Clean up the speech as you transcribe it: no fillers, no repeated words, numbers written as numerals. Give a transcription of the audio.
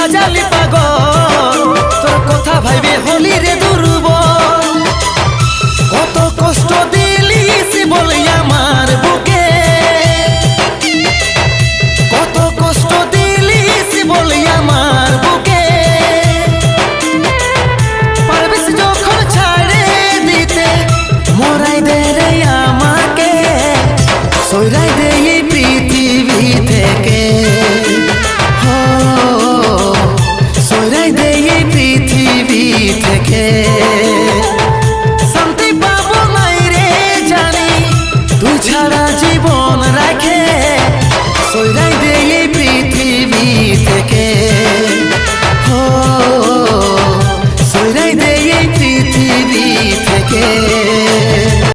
সাজালি পাগল তোর কথা ভাইবে হলি রে দুর্বল কত কষ্ট দিলিস বলে আমার বুকে কত কষ্ট দিলিস বলে আমার বুকে পারবিস যখন ছাড়ে দিতে মরাই দে রে আমাকে সইরাই দে এই পৃথিবী থেকে সইরাই দে এই পৃথিবী থেকে শান্তি পাবো নাই রে জানি তুই ছাড়া জীবন রাখে সইরাই দে এই পৃথিবী থেকে সইরাই দে এই পৃথিবী থেকে